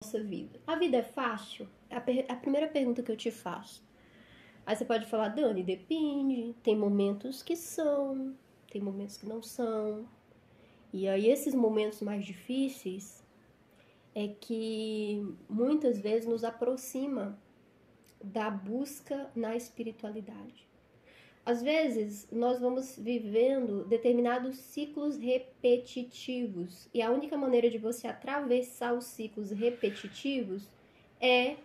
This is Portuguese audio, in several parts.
nossa vida. A vida é fácil? A primeira pergunta que eu te faço. Aí você pode falar, Dani, depende. Tem momentos que são, tem momentos que não são. E aí esses momentos mais difíceis é que muitas vezes nos aproxima da busca na espiritualidade. Às vezes, nós vamos vivendo determinados ciclos repetitivos. E a única maneira de você atravessar os ciclos repetitivos é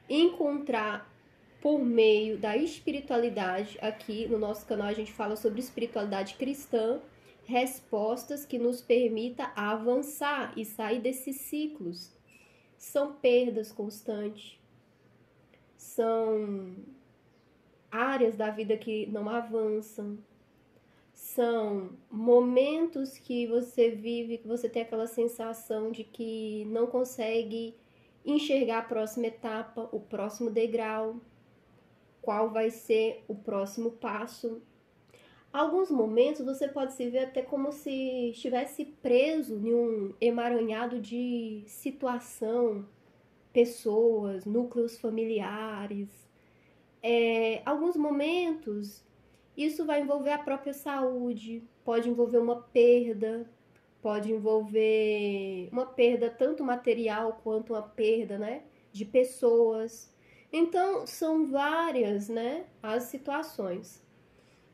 encontrar por meio da espiritualidade. Aqui no nosso canal a gente fala sobre espiritualidade cristã, respostas que nos permita avançar e sair desses ciclos. São perdas constantes, são áreas da vida que não avançam, são momentos que você vive, que você tem aquela sensação de que não consegue enxergar a próxima etapa, o próximo degrau, qual vai ser o próximo passo. Alguns momentos você pode se ver até como se estivesse preso em um emaranhado de situação, pessoas, núcleos familiares. Alguns momentos isso vai envolver a própria saúde, pode envolver uma perda, pode envolver uma perda tanto material quanto uma perda, né, de pessoas. Então, são várias, né, as situações.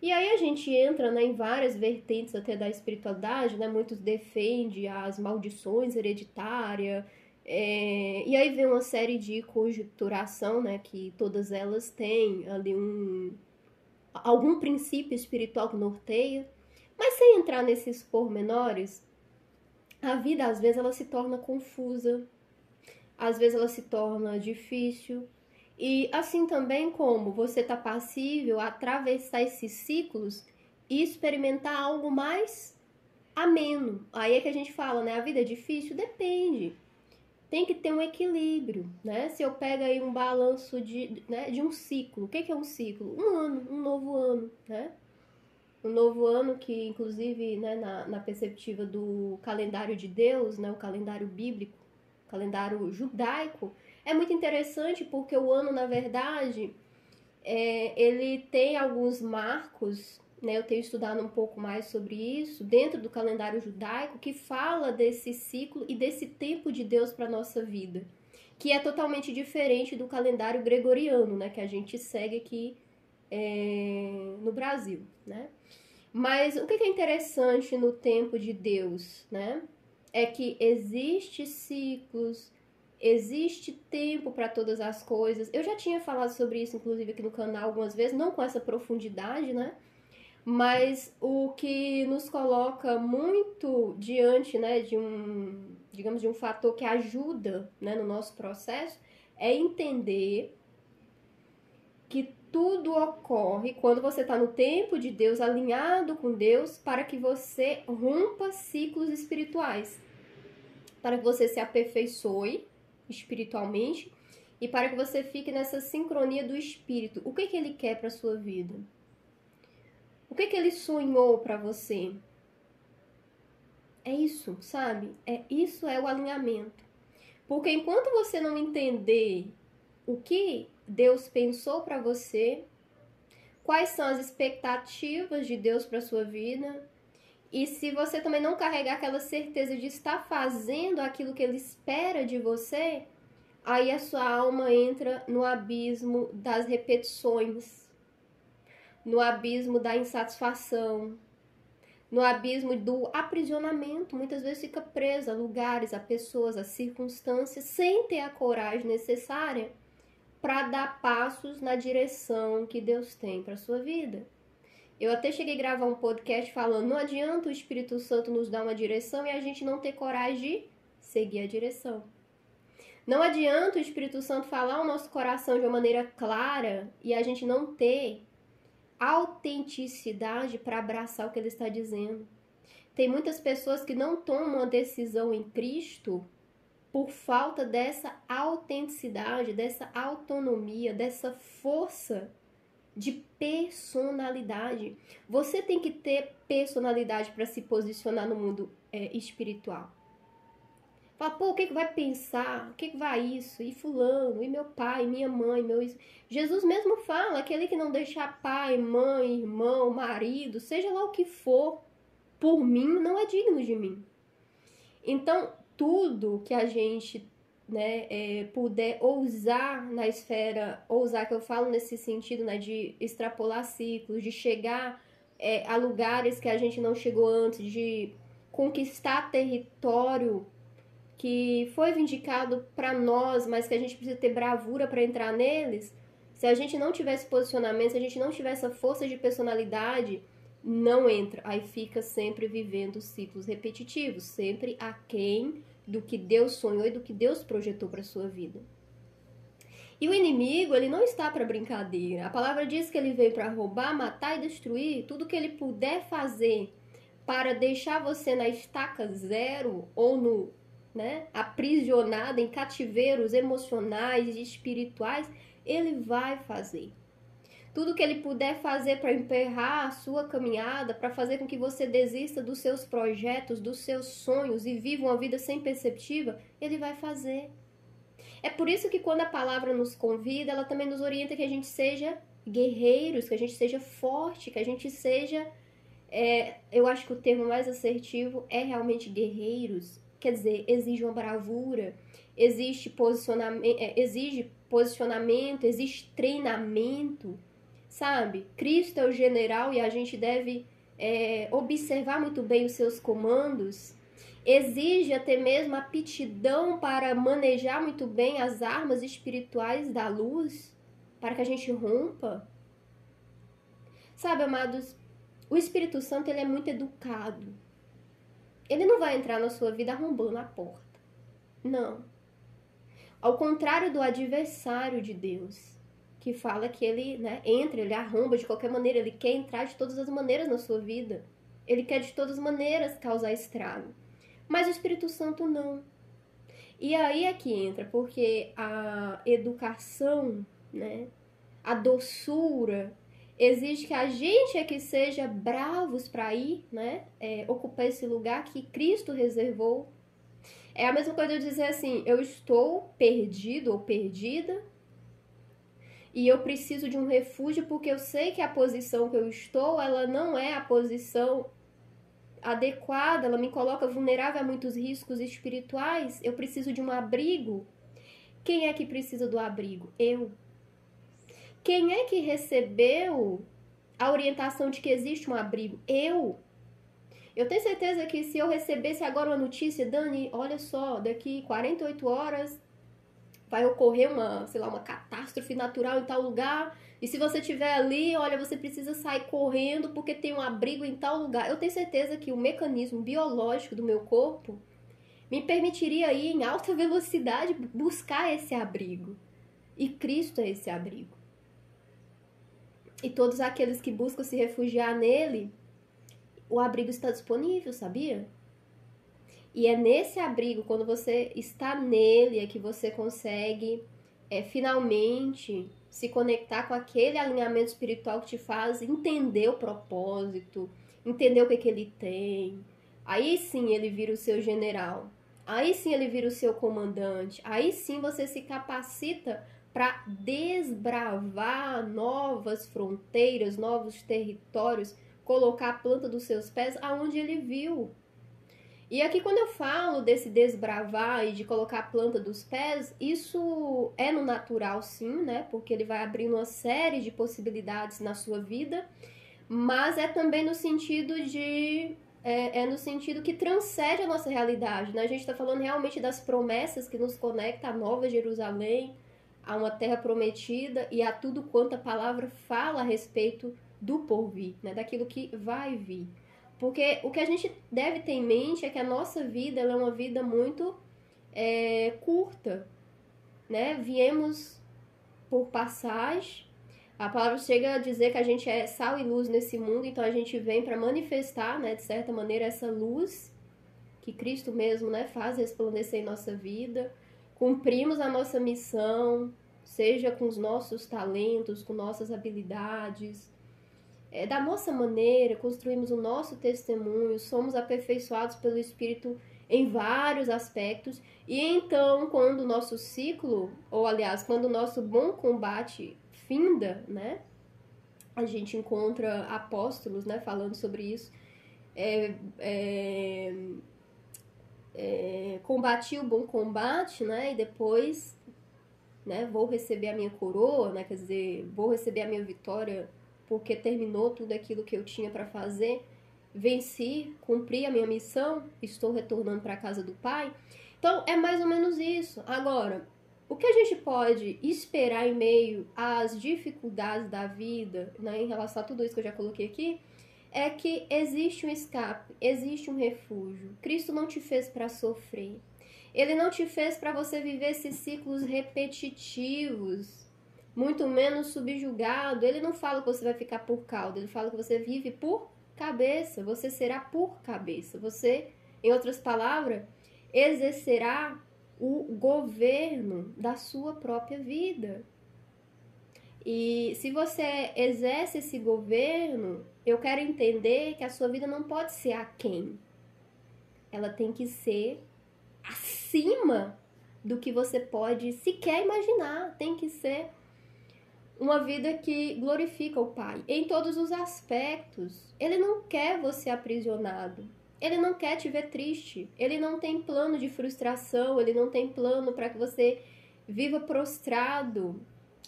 E aí a gente entra, né, em várias vertentes até da espiritualidade, né, muitos defendem as maldições hereditárias, e aí vem uma série de conjecturação, né, que todas elas têm ali algum princípio espiritual que norteia, mas sem entrar nesses pormenores, a vida às vezes ela se torna confusa, às vezes ela se torna difícil, e assim também como você está passível a atravessar esses ciclos e experimentar algo mais ameno. Aí é que a gente fala, né? A vida é difícil? Depende. Tem que ter um equilíbrio, né? Se eu pego aí um balanço de um ciclo, o que é um ciclo? Um ano, um novo ano, né? Um novo ano que, inclusive, né, na perspectiva do calendário de Deus, né, o calendário bíblico, o calendário judaico, é muito interessante porque o ano, na verdade, ele tem alguns marcos, né, eu tenho estudado um pouco mais sobre isso, dentro do calendário judaico, que fala desse ciclo e desse tempo de Deus para a nossa vida, que é totalmente diferente do calendário gregoriano, né, que a gente segue aqui no Brasil, né? Mas o que é interessante no tempo de Deus, né? É que existe ciclos, existe tempo para todas as coisas. Eu já tinha falado sobre isso, inclusive, aqui no canal algumas vezes, não com essa profundidade, né? Mas o que nos coloca muito diante, né, de um, digamos, de um fator que ajuda, né, no nosso processo, é entender que tudo ocorre quando você está no tempo de Deus, alinhado com Deus, para que você rompa ciclos espirituais, para que você se aperfeiçoe espiritualmente e para que você fique nessa sincronia do espírito. O que ele quer para a sua vida? O que ele sonhou para você? É isso, sabe? Isso é o alinhamento. Porque enquanto você não entender o que Deus pensou para você, quais são as expectativas de Deus para sua vida, e se você também não carregar aquela certeza de estar fazendo aquilo que Ele espera de você, aí a sua alma entra no abismo das repetições, no abismo da insatisfação, no abismo do aprisionamento. Muitas vezes fica presa a lugares, a pessoas, a circunstâncias, sem ter a coragem necessária para dar passos na direção que Deus tem para sua vida. Eu até cheguei a gravar um podcast falando, não adianta o Espírito Santo nos dar uma direção e a gente não ter coragem de seguir a direção. Não adianta o Espírito Santo falar o nosso coração de uma maneira clara e a gente não ter autenticidade para abraçar o que ele está dizendo. Tem muitas pessoas que não tomam uma decisão em Cristo por falta dessa autenticidade, dessa autonomia, dessa força de personalidade. Você tem que ter personalidade para se posicionar no mundo espiritual. Fala, pô, o que vai pensar? O que vai isso? E fulano, e meu pai, minha mãe, meu... Jesus mesmo fala, aquele que não deixar pai, mãe, irmão, marido, seja lá o que for, por mim, não é digno de mim. Então, tudo que a gente, né, puder ousar na esfera, ousar que eu falo nesse sentido, né, de extrapolar ciclos, de chegar a lugares que a gente não chegou antes, de conquistar território que foi vindicado para nós, mas que a gente precisa ter bravura para entrar neles. Se a gente não tiver esse posicionamento, se a gente não tiver essa força de personalidade, não entra. Aí fica sempre vivendo ciclos repetitivos, sempre aquém do que Deus sonhou e do que Deus projetou para sua vida. E o inimigo, ele não está para brincadeira. A palavra diz que ele veio para roubar, matar e destruir. Tudo que ele puder fazer para deixar você na estaca zero ou no, né, aprisionado em cativeiros emocionais e espirituais, ele vai fazer. Tudo que ele puder fazer para emperrar a sua caminhada, para fazer com que você desista dos seus projetos, dos seus sonhos e viva uma vida sem perspectiva, ele vai fazer. É por isso que quando a palavra nos convida, ela também nos orienta que a gente seja guerreiros, que a gente seja forte, que a gente seja... eu acho que o termo mais assertivo é realmente guerreiros. Quer dizer, exige uma bravura, exige posicionamento, exige treinamento, sabe? Cristo é o general e a gente deve observar muito bem os seus comandos. Exige até mesmo aptidão para manejar muito bem as armas espirituais da luz, para que a gente rompa. Sabe, amados, o Espírito Santo, ele é muito educado. Ele não vai entrar na sua vida arrombando a porta. Não. Ao contrário do adversário de Deus, que fala que ele, né, entra, ele arromba de qualquer maneira, ele quer entrar de todas as maneiras na sua vida. Ele quer de todas as maneiras causar estrago. Mas o Espírito Santo não. E aí é que entra, porque a educação, né, a doçura, exige que a gente é que seja bravos para ir, né, ocupar esse lugar que Cristo reservou. É a mesma coisa de dizer assim, eu estou perdido ou perdida e eu preciso de um refúgio porque eu sei que a posição que eu estou, ela não é a posição adequada, ela me coloca vulnerável a muitos riscos espirituais, eu preciso de um abrigo. Quem é que precisa do abrigo? Eu. Quem é que recebeu a orientação de que existe um abrigo? Eu. Eu tenho certeza que se eu recebesse agora uma notícia, Dani, olha só, daqui 48 horas vai ocorrer uma, sei lá, uma catástrofe natural em tal lugar, e se você estiver ali, olha, você precisa sair correndo porque tem um abrigo em tal lugar. Eu tenho certeza que o mecanismo biológico do meu corpo me permitiria ir em alta velocidade buscar esse abrigo. E Cristo é esse abrigo. E todos aqueles que buscam se refugiar nele, o abrigo está disponível, sabia? E é nesse abrigo, quando você está nele, é que você consegue finalmente se conectar com aquele alinhamento espiritual que te faz entender o propósito, entender o que ele tem. Aí sim ele vira o seu general. Aí sim ele vira o seu comandante. Aí sim você se capacita para desbravar novas fronteiras, novos territórios, colocar a planta dos seus pés aonde ele viu. E aqui quando eu falo desse desbravar e de colocar a planta dos pés, isso é no natural sim, né? Porque ele vai abrindo uma série de possibilidades na sua vida, mas é também no sentido de... no sentido que transcende a nossa realidade, né? A gente está falando realmente das promessas que nos conectam à Nova Jerusalém, a uma terra prometida e a tudo quanto a palavra fala a respeito do porvir, né? Daquilo que vai vir. Porque o que a gente deve ter em mente é que a nossa vida ela é uma vida muito curta, né? Viemos por passagem. A palavra chega a dizer que a gente é sal e luz nesse mundo, então a gente vem para manifestar, né, de certa maneira, essa luz que Cristo mesmo, né, faz resplandecer em nossa vida. Cumprimos a nossa missão, seja com os nossos talentos, com nossas habilidades, da nossa maneira, construímos o nosso testemunho, somos aperfeiçoados pelo Espírito em vários aspectos. E então, quando o nosso ciclo, ou aliás, quando o nosso bom combate finda, né? A gente encontra apóstolos, né, falando sobre isso. Combati o bom combate, né? E depois, né, vou receber a minha coroa, né? Quer dizer, vou receber a minha vitória porque terminou tudo aquilo que eu tinha para fazer. Venci, cumpri a minha missão, estou retornando para a casa do Pai. Então, é mais ou menos isso. Agora, o que a gente pode esperar em meio às dificuldades da vida, né, em relação a tudo isso que eu já coloquei aqui, é que existe um escape, existe um refúgio. Cristo não te fez para sofrer. Ele não te fez para você viver esses ciclos repetitivos, muito menos subjugado. Ele não fala que você vai ficar por cauda, ele fala que você vive por cabeça, você será por cabeça. Você, em outras palavras, exercerá o governo da sua própria vida. E se você exerce esse governo, eu quero entender que a sua vida não pode ser aquém. Ela tem que ser acima do que você pode sequer imaginar. Tem que ser uma vida que glorifica o Pai em todos os aspectos. Ele não quer você aprisionado. Ele não quer te ver triste. Ele não tem plano de frustração. Ele não tem plano para que você viva prostrado,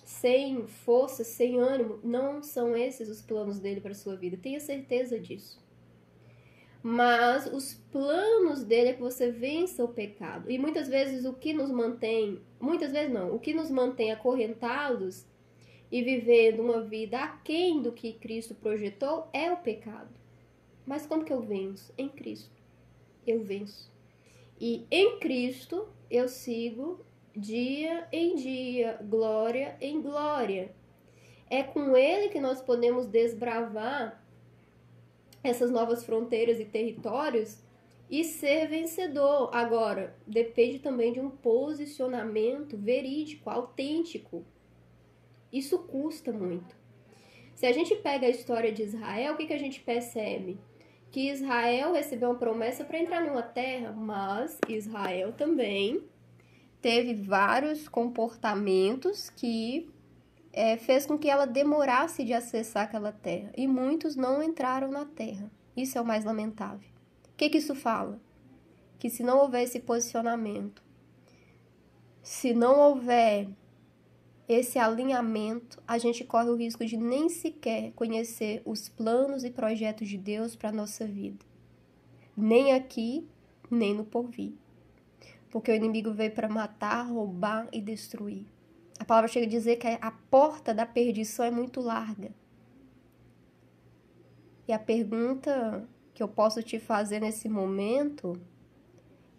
sem força, sem ânimo. Não são esses os planos dele para sua vida. Tenha certeza disso. Mas os planos dele é que você vença o pecado. E muitas vezes o que nos mantém, muitas vezes não, o que nos mantém acorrentados e vivendo uma vida aquém do que Cristo projetou é o pecado. Mas como que eu venço? Em Cristo. Eu venço. E em Cristo eu sigo dia em dia, glória em glória. É com Ele que nós podemos desbravar essas novas fronteiras e territórios e ser vencedor. Agora, depende também de um posicionamento verídico, autêntico. Isso custa muito. Se a gente pega a história de Israel, o que a gente percebe? Que Israel recebeu uma promessa para entrar numa terra, mas Israel também teve vários comportamentos que fez com que ela demorasse de acessar aquela terra. E muitos não entraram na terra. Isso é o mais lamentável. O que isso fala? Que se não houver esse posicionamento, se não houver esse alinhamento, a gente corre o risco de nem sequer conhecer os planos e projetos de Deus para a nossa vida. Nem aqui, nem no porvir. Porque o inimigo veio para matar, roubar e destruir. A palavra chega a dizer que a porta da perdição é muito larga. E a pergunta que eu posso te fazer nesse momento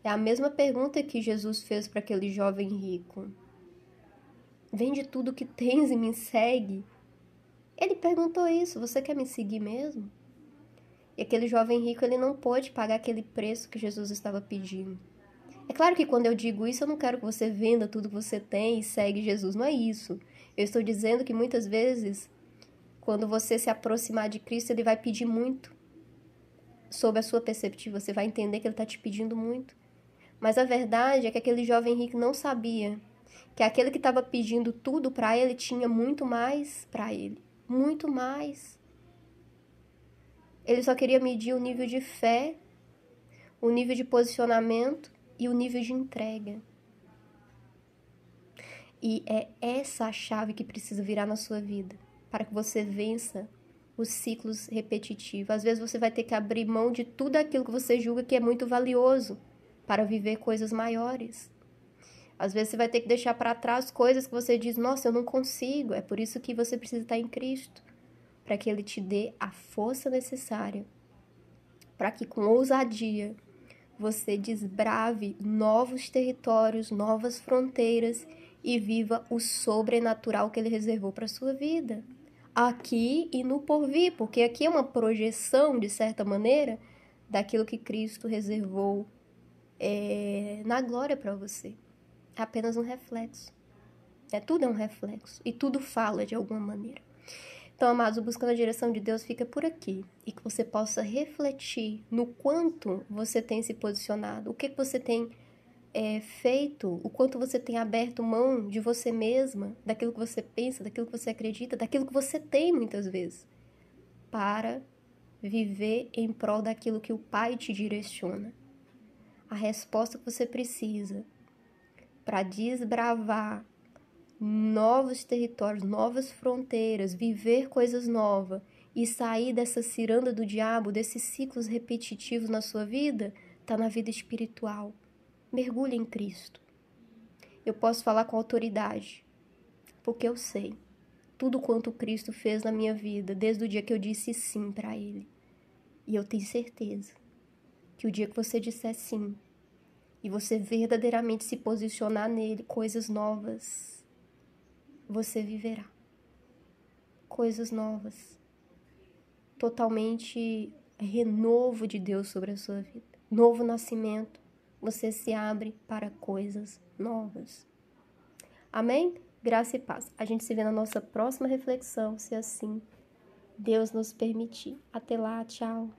é a mesma pergunta que Jesus fez para aquele jovem rico. Vende tudo que tens e me segue. Ele perguntou isso, você quer me seguir mesmo? E aquele jovem rico, ele não pôde pagar aquele preço que Jesus estava pedindo. É claro que quando eu digo isso, eu não quero que você venda tudo que você tem e segue Jesus, não é isso. Eu estou dizendo que muitas vezes, quando você se aproximar de Cristo, ele vai pedir muito. Sob a sua perspectiva, você vai entender que ele está te pedindo muito. Mas a verdade é que aquele jovem rico não sabia que aquele que estava pedindo tudo para ele tinha muito mais para ele. Muito mais. Ele só queria medir o nível de fé, o nível de posicionamento e o nível de entrega. E é essa a chave que precisa virar na sua vida, para que você vença os ciclos repetitivos. Às vezes você vai ter que abrir mão de tudo aquilo que você julga que é muito valioso para viver coisas maiores. Às vezes você vai ter que deixar para trás coisas que você diz, nossa, eu não consigo. É por isso que você precisa estar em Cristo, para que Ele te dê a força necessária, para que com ousadia você desbrave novos territórios, novas fronteiras e viva o sobrenatural que Ele reservou para a sua vida. Aqui e no porvir, porque aqui é uma projeção, de certa maneira, daquilo que Cristo reservou na glória para você. É apenas um reflexo. Tudo é um reflexo e tudo fala de alguma maneira. Então, amados, o Buscando a Direção de Deus fica por aqui. E que você possa refletir no quanto você tem se posicionado, o que você tem feito, o quanto você tem aberto mão de você mesma, daquilo que você pensa, daquilo que você acredita, daquilo que você tem muitas vezes, para viver em prol daquilo que o Pai te direciona. A resposta que você precisa para desbravar novos territórios, novas fronteiras, viver coisas novas e sair dessa ciranda do diabo, desses ciclos repetitivos na sua vida, está na vida espiritual. Mergulhe em Cristo. Eu posso falar com autoridade, porque eu sei tudo quanto Cristo fez na minha vida, desde o dia que eu disse sim para Ele. E eu tenho certeza que o dia que você disser sim, e você verdadeiramente se posicionar nele, coisas novas, você viverá. Coisas novas. Totalmente renovo de Deus sobre a sua vida. Novo nascimento. Você se abre para coisas novas. Amém? Graça e paz. A gente se vê na nossa próxima reflexão, se assim Deus nos permitir. Até lá, tchau.